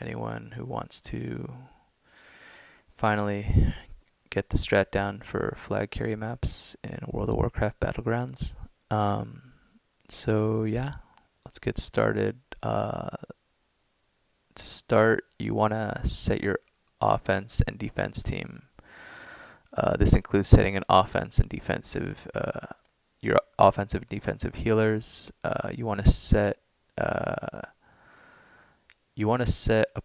anyone who wants to finally get the strat down for flag carry maps in World of Warcraft Battlegrounds. Um, so yeah, let's get started. To start, you want to set your offense and defense team. This includes setting an offense and defensive, your offensive and defensive healers. You want to set a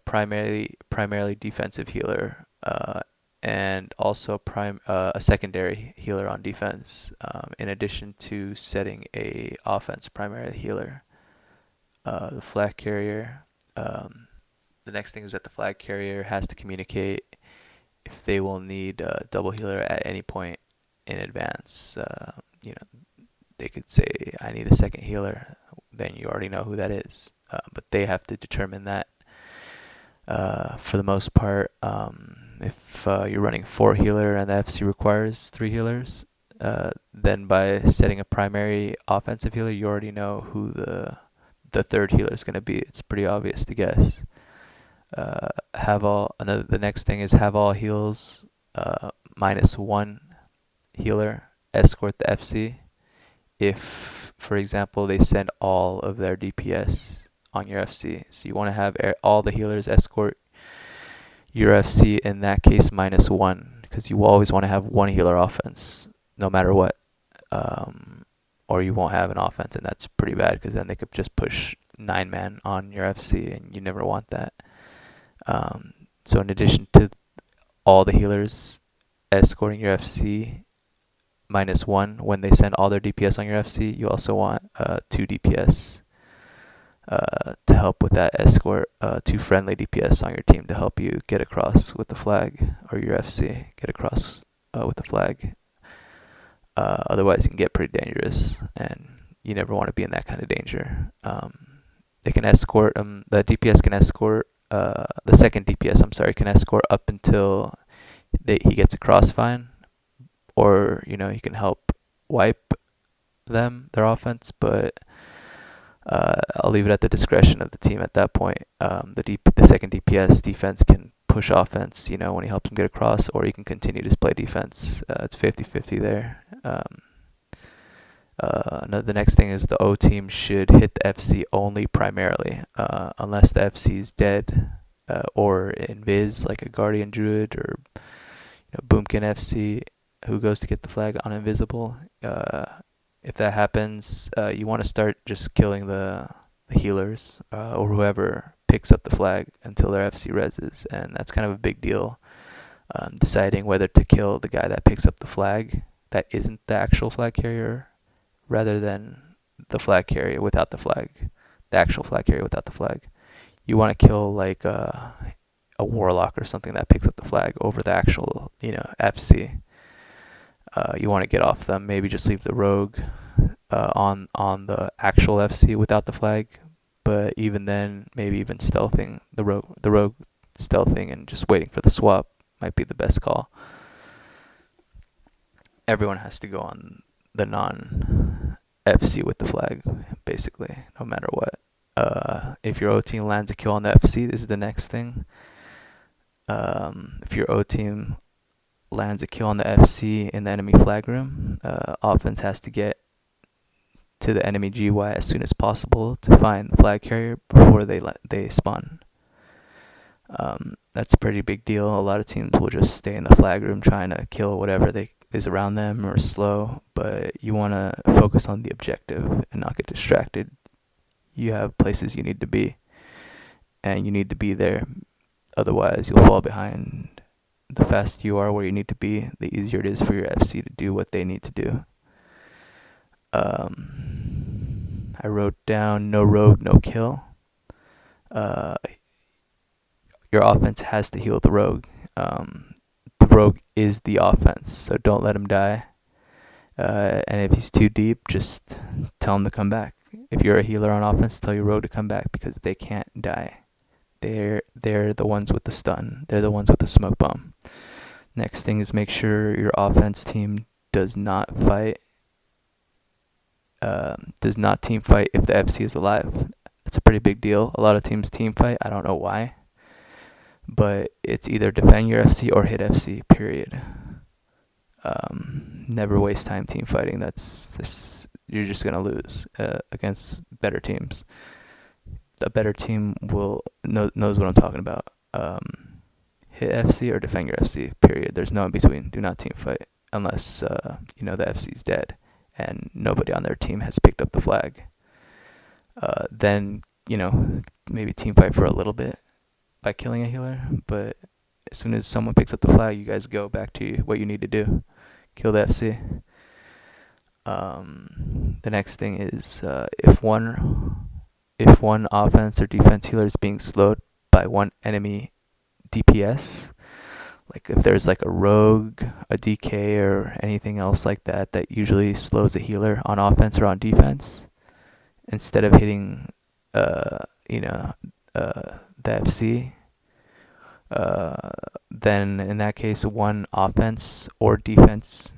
primarily defensive healer, and also a secondary healer on defense, in addition to setting a offense primary healer. The flag carrier. The next thing is that the flag carrier has to communicate if they will need a double healer at any point in advance. They could say, I need a second healer. Then you already know who that is. But they have to determine that. For the most part, if you're running 4 healer and the FC requires 3 healers, then by setting a primary offensive healer, you already know who the third healer is going to be. It's pretty obvious to guess. The next thing is have all heals minus 1 healer escort the FC. If, for example, they send all of their DPS on your FC, so you want to have all the healers escort your FC, in that case minus 1, because you always want to have 1 healer offense no matter what, or you won't have an offense, and that's pretty bad because then they could just push 9-man on your FC, and you never want that. So in addition to all the healers escorting your FC minus 1 when they send all their DPS on your FC, you also want 2 DPS to help with that escort, 2 friendly DPS on your team to help you get across with the flag, or your FC get across with the flag. Otherwise, it can get pretty dangerous, and you never want to be in that kind of danger. They can escort the DPS can escort. The second DPS, can escort up until he gets across fine, or he can help wipe their offense, but I'll leave it at the discretion of the team at that point. The second DPS defense can push offense, when he helps him get across, or he can continue to play defense. It's 50-50 there. The next thing is the O team should hit the FC only primarily, unless the FC is dead, or invis, like a Guardian Druid, or Boomkin FC, who goes to get the flag on invisible. If that happens, you want to start just killing the healers, or whoever picks up the flag until their FC reses, and that's kind of a big deal. Deciding whether to kill the guy that picks up the flag that isn't the actual flag carrier, rather than the flag carrier without the flag, the actual flag carrier without the flag. You want to kill like a warlock or something that picks up the flag over the actual, FC. You want to get off them. Maybe just leave the rogue on the actual FC without the flag. But even then, maybe even stealthing the rogue stealthing and just waiting for the swap might be the best call. Everyone has to go on the non-FC with the flag, basically, no matter what. If your O team lands a kill on the FC, this is the next thing. If your O team lands a kill on the FC in the enemy flag room, offense has to get to the enemy GY as soon as possible to find the flag carrier before they spawn. That's a pretty big deal. A lot of teams will just stay in the flag room trying to kill whatever is around them or slow, but you want to focus on the objective and not get distracted. You have places you need to be, and you need to be there. Otherwise, you'll fall behind. The faster you are where you need to be, the easier it is for your FC to do what they need to do. I wrote down no rogue, no kill. Your offense has to heal the rogue. The rogue is the offense, so don't let him die. And if he's too deep, just tell him to come back. If you're a healer on offense, tell your rogue to come back, because they can't die. They're the ones with the stun. They're the ones with the smoke bomb. Next thing is make sure your offense team does not team fight if the FC is alive. That's a pretty big deal. A lot of teams team fight. I don't know why. but it's either defend your FC or hit FC, period. Never waste time team fighting. You're just gonna lose against better teams. A better team knows what I'm talking about. Hit FC or defend your FC, period. There's no in between. Do not team fight unless the FC's dead and nobody on their team has picked up the flag. Then maybe team fight for a little bit by killing a healer, but as soon as someone picks up the flag, you guys go back to what you need to do. Kill the FC. The next thing is if one offense or defense healer is being slowed by one enemy DPS, like if there's like a rogue, a DK, or anything else like that that usually slows a healer on offense or on defense, instead of hitting the FC, then in that case one offense or defense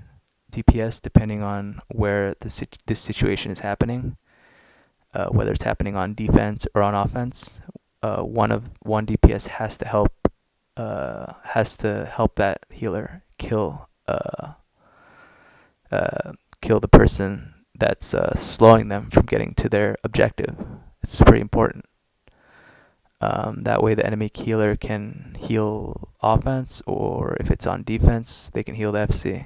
DPS, depending on where this situation is happening, whether it's happening on defense or on offense, one DPS has to help that healer kill the person that's slowing them from getting to their objective. It's pretty important. That way the enemy healer can heal offense, or if it's on defense, they can heal the FC.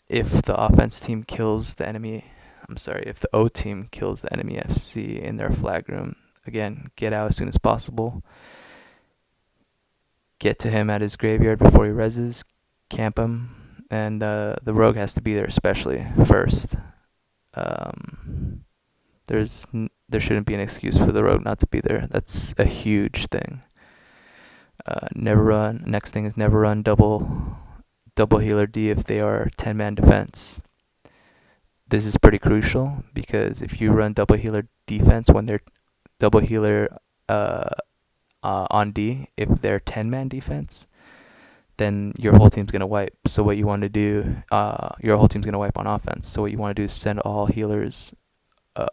If the offense team kills the enemy, if the O team kills the enemy FC in their flag room, again, get out as soon as possible. Get to him at his graveyard before he reses, camp him, and the rogue has to be there especially first. There shouldn't be an excuse for the rogue not to be there. That's a huge thing. Next thing is never run double healer D if they are 10-man defense. This is pretty crucial because if you run double healer defense when they're double healer on D, if they're 10-man defense, then your whole team's gonna wipe. So what you want to do, your whole team's gonna wipe on offense. So what you want to do is send all healers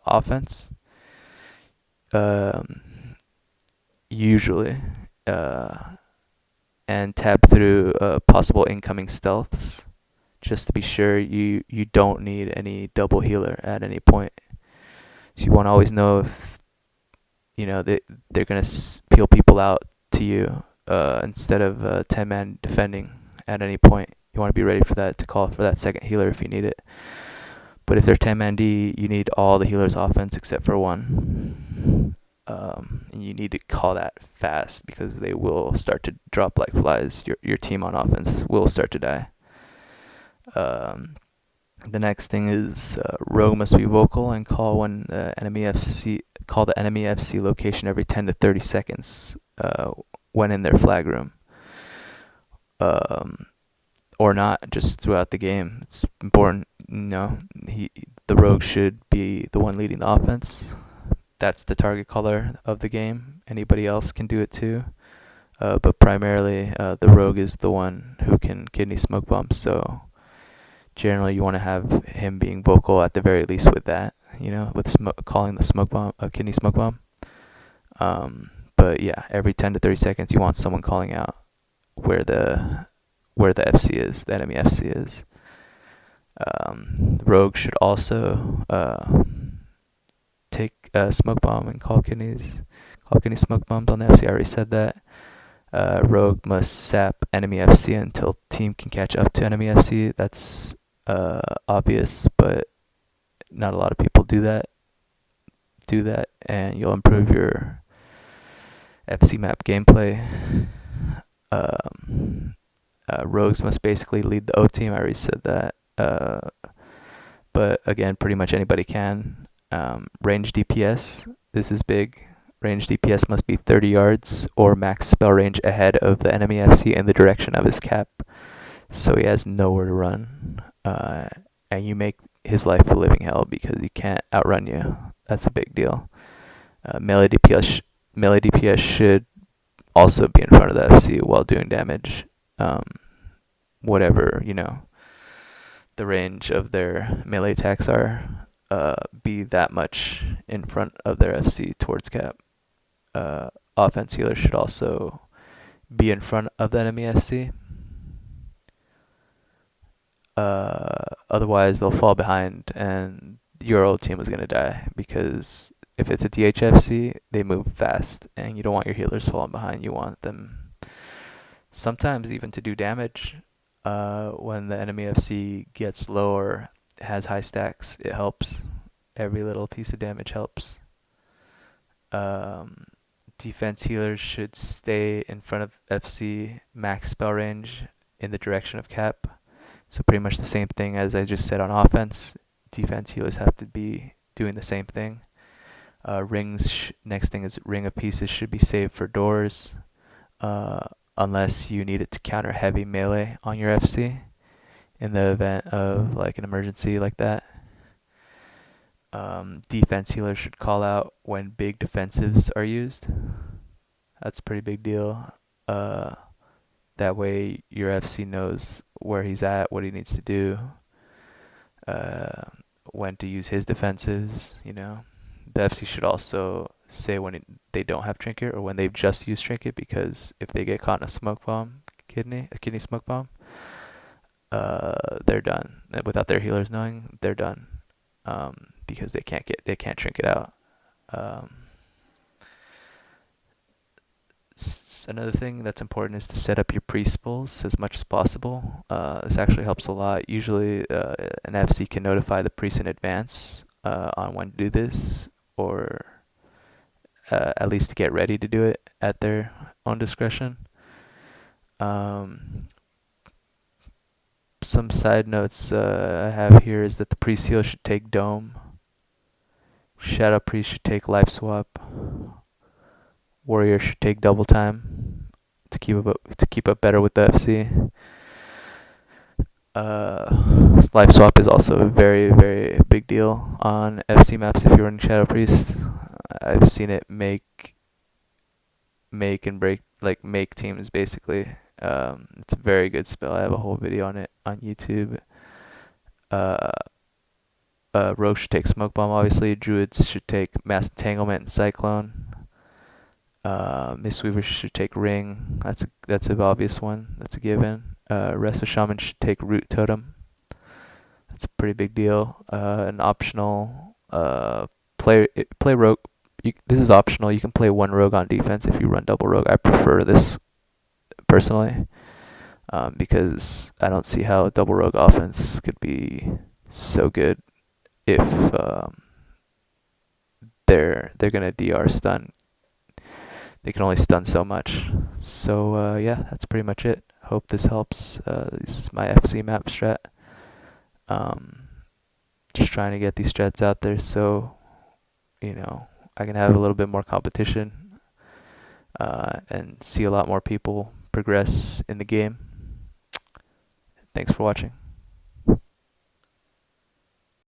offense. Usually, and tab through possible incoming stealths, just to be sure you don't need any double healer at any point. So you want to always know if they're gonna peel people out to you instead of 10-man defending at any point. You want to be ready for that, to call for that second healer if you need it. But if they're 10-man D, you need all the healers offense except for one. And you need to call that fast because they will start to drop like flies. Your team on offense will start to die. The next thing is rogue must be vocal and call the enemy FC location every 10 to 30 seconds when in their flag room. Or not, just throughout the game. It's important. The rogue should be the one leading the offense. That's the target color of the game. Anybody else can do it too. But primarily, the rogue is the one who can kidney smoke bomb. So generally, you want to have him being vocal at the very least with that. With calling the smoke bomb, kidney smoke bomb. But yeah, every 10 to 30 seconds, you want someone calling out where the FC is, the enemy FC is. The rogue should also take a smoke bomb and call kidney smoke bombs on the FC. I already said that. Rogue must sap enemy FC until team can catch up to enemy FC. That's obvious, but not a lot of people do that, and you'll improve your FC map gameplay. Rogues must basically lead the O team. I already said that. But again, pretty much anybody can. Range DPS, this is big. Range DPS must be 30 yards or max spell range ahead of the enemy FC in the direction of his cap, so he has nowhere to run. And you make his life a living hell because he can't outrun you. That's a big deal. Melee DPS should also be in front of the FC while doing damage. Whatever, the range of their melee attacks are, be that much in front of their FC towards cap. offense healer should also be in front of the enemy FC. Otherwise, they'll fall behind, and your old team is gonna die because if it's a DHFC, they move fast, and you don't want your healers falling behind. You want them sometimes even to do damage. When the enemy FC gets low or has high stacks, it helps. Every little piece of damage helps. Um, Defense healers should stay in front of FC max spell range in the direction of cap. So pretty much the same thing as I just said on offense. Defense healers have to be doing the same thing. Next thing is ring of pieces should be saved for doors, unless you need it to counter heavy melee on your FC in the event of like an emergency like that. Defense healers should call out when big defensives are used. That's a pretty big deal. That way your FC knows where he's at, what he needs to do, when to use his defensives, you know. The FC should also say when they don't have trinket or when they've just used trinket, because if they get caught in a smoke bomb, a kidney smoke bomb, they're done. Without their healers knowing, they're done. Because they can't trinket out. Another thing that's important is to set up your pre-spools as much as possible. This actually helps a lot. Usually an FC can notify the priest in advance on when to do this, or at least to get ready to do it at their own discretion. Some side notes I have here is that the priest heal should take dome. Shadow priest should take life swap. Warrior should take double time to keep up better with the FC. Life swap is also a very, very big deal on FC maps if you're running Shadow Priest. I've seen it make and break, like make teams basically. It's a very good spell. I have a whole video on it on YouTube. Rogue should take Smoke Bomb, obviously. Druids should take Mass Entanglement and Cyclone. Mistweaver should take Ring. That's an obvious one. That's a given. Resto Shaman should take Root Totem. That's a pretty big deal. An optional play Rogue. This is optional. You can play one Rogue on defense if you run double Rogue. I prefer this personally, because I don't see how double Rogue offense could be so good if they're gonna DR stun. They can only stun so much. So yeah, that's pretty much it. Hope this helps. This is my FC map strat. Just trying to get these strats out there so, you know, I can have a little bit more competition and see a lot more people progress in the game. Thanks for watching.